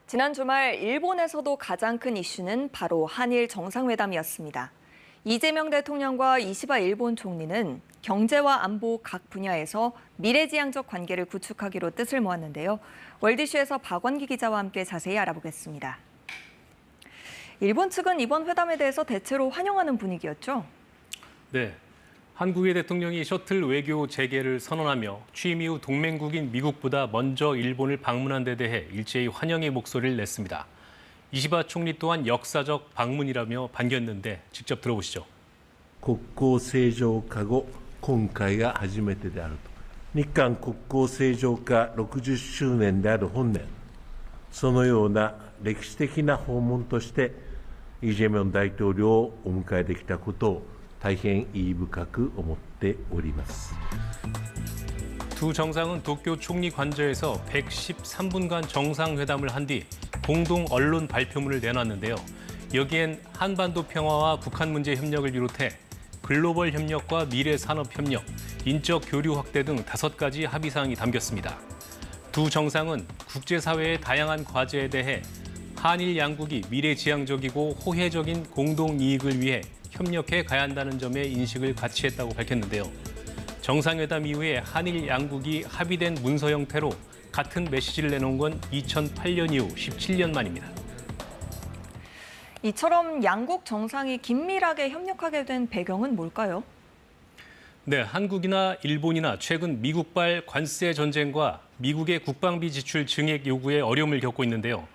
지난 주말 일본에서도 가장 큰 이슈는 바로 한일 정상회담이었습니다. 이재명 대통령과 이시바 일본 총리는 경제와 안보 각 분야에서 미래지향적 관계를 구축하기로 뜻을 모았는데요. 월드이슈에서 박원기 기자와 함께 자세히 알아보겠습니다. 일본 측은 이번 회담에 대해서 대체로 환영하는 분위기였죠? 네. 한국의 대통령이 셔틀 외교 재개를 선언하며 취임 이후 동맹국인 미국보다 먼저 일본을 방문한 데 대해 일제히 환영의 목소리를 냈습니다. 이시바 총리 또한 역사적 방문이라며 반겼는데 직접 들어보시죠. 国交正常化後、今回が初めてであると。日韓国交正常化60周年である本年、そのような歴史的な訪問として、イ・ジェミョン大統領をお迎えできたことを大変意義深く思っております。 두 정상은 도쿄 총리 관저에서 113분간 정상회담을 한 뒤 공동 언론 발표문을 내놨는데요. 여기엔 한반도 평화와 북한 문제 협력을 비롯해 글로벌 협력과 미래 산업 협력, 인적 교류 확대 등 5가지 합의사항이 담겼습니다. 두 정상은 국제사회의 다양한 과제에 대해 한일 양국이 미래지향적이고 호혜적인 공동 이익을 위해 협력해 가야 한다는 점에 인식을 같이 했다고 밝혔는데요. 정상회담 이후에 한일 양국이 합의된 문서 형태로 같은 메시지를 내놓은 건 2008년 이후 17년 만입니다. 이처럼 양국 정상이 긴밀하게 협력하게 된 배경은 뭘까요? 네, 한국이나 일본이나 최근 미국발 관세 전쟁과 미국의 국방비 지출 증액 요구에 어려움을 겪고 있는데요.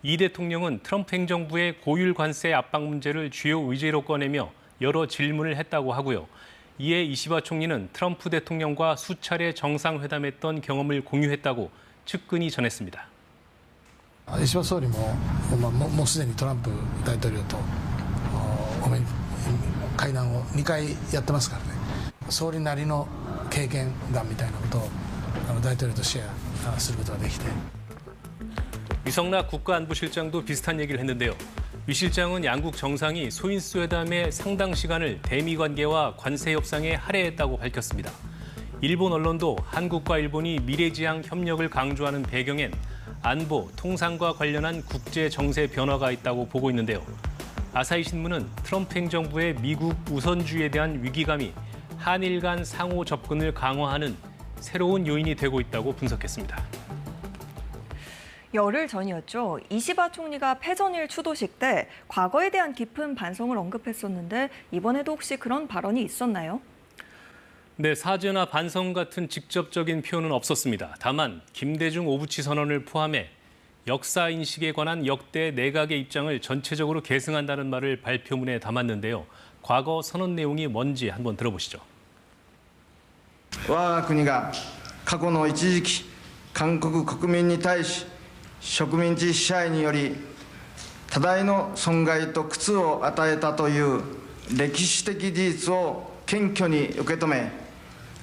이 대통령은 트럼프 행정부의 고율 관세 압박 문제를 주요 의제로 꺼내며 여러 질문을 했다고 하고요. 이에 이시바 총리는 트럼프 대통령과 수차례 정상회담했던 경험을 공유했다고 측근이 전했습니다. 石破総理ももうすでにトランプ大統領と会談を2回やってますからね。総理なりの経験談みたいなことを大統領とシェアすることができて。 유성락 국가안보실장도 비슷한 얘기를 했는데요. 유 실장은 양국 정상이 소인수 회담의 상당 시간을 대미 관계와 관세 협상에 할애했다고 밝혔습니다. 일본 언론도 한국과 일본이 미래지향 협력을 강조하는 배경엔 안보, 통상과 관련한 국제 정세 변화가 있다고 보고 있는데요. 아사히 신문은 트럼프 행정부의 미국 우선주의에 대한 위기감이 한일 간 상호 접근을 강화하는 새로운 요인이 되고 있다고 분석했습니다. 열흘 전이었죠. 이시바 총리가 패전일 추도식 때 과거에 대한 깊은 반성을 언급했었는데 이번에도 혹시 그런 발언이 있었나요? 네, 사죄나 반성 같은 직접적인 표현은 없었습니다. 다만 김대중 오부치 선언을 포함해 역사 인식에 관한 역대 내각의 입장을 전체적으로 계승한다는 말을 발표문에 담았는데요. 과거 선언 내용이 뭔지 한번 들어보시죠. 我が国が過去の一時期韓国国民に対し植民地支配により多大の損害と苦痛を与えたという歴史的事実を謙虚に受け止め、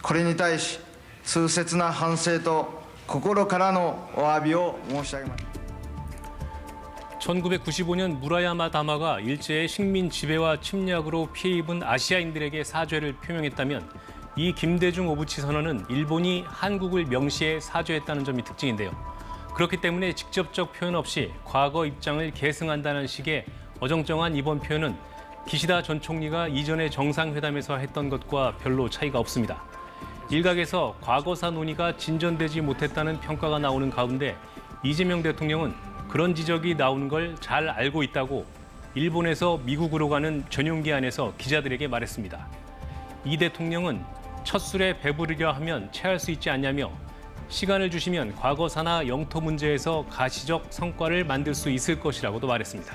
これに対し痛切な反省と心からのお詫びを申し上げます。 1995년 무라야마 다마가 일제의 식민 지배와 침략으로 피해 입은 아시아인들에게 사죄를 표명했다면 이 김대중 오부치 선언은 일본이 한국을 명시해 사죄했다는 점이 특징인데요. 그렇기 때문에 직접적 표현 없이 과거 입장을 계승한다는 식의 어정쩡한 이번 표현은 기시다 전 총리가 이전의 정상회담에서 했던 것과 별로 차이가 없습니다. 일각에서 과거사 논의가 진전되지 못했다는 평가가 나오는 가운데 이재명 대통령은 그런 지적이 나오는 걸 잘 알고 있다고 일본에서 미국으로 가는 전용기 안에서 기자들에게 말했습니다. 이 대통령은 첫 술에 배부르려 하면 체할 수 있지 않냐며 시간을 주시면 과거사나 영토 문제에서 가시적 성과를 만들 수 있을 것이라고도 말했습니다.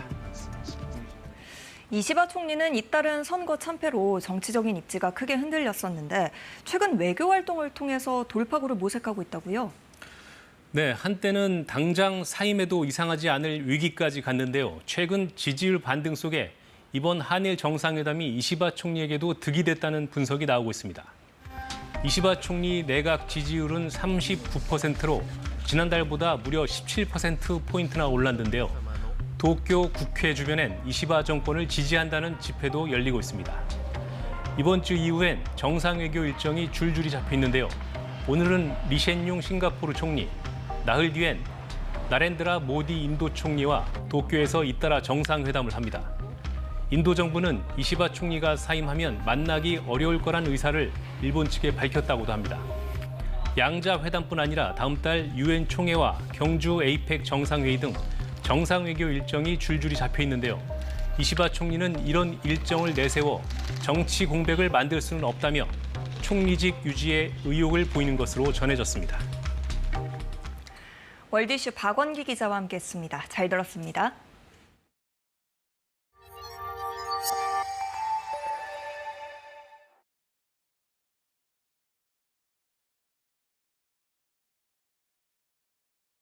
이시바 총리는 잇따른 선거 참패로 정치적인 입지가 크게 흔들렸었는데 최근 외교 활동을 통해서 돌파구를 모색하고 있다고요? 네, 한때는 당장 사임해도 이상하지 않을 위기까지 갔는데요. 최근 지지율 반등 속에 이번 한일 정상회담이 이시바 총리에게도 득이 됐다는 분석이 나오고 있습니다. 이시바 총리 내각 지지율은 39%로 지난달보다 무려 17%포인트나 올랐는데요. 도쿄 국회 주변엔 이시바 정권을 지지한다는 집회도 열리고 있습니다. 이번 주 이후엔 정상외교 일정이 줄줄이 잡혀 있는데요. 오늘은 리셴융 싱가포르 총리, 나흘 뒤엔 나렌드라 모디 인도 총리와 도쿄에서 잇따라 정상회담을 합니다. 인도 정부는 이시바 총리가 사임하면 만나기 어려울 거란 의사를 일본 측에 밝혔다고도 합니다. 양자 회담뿐 아니라 다음 달 유엔 총회와 경주 에이펙 정상회의 등 정상외교 일정이 줄줄이 잡혀 있는데요. 이시바 총리는 이런 일정을 내세워 정치 공백을 만들 수는 없다며 총리직 유지에 의욕을 보이는 것으로 전해졌습니다. 월드이슈 박원기 기자와 함께했습니다. 잘 들었습니다.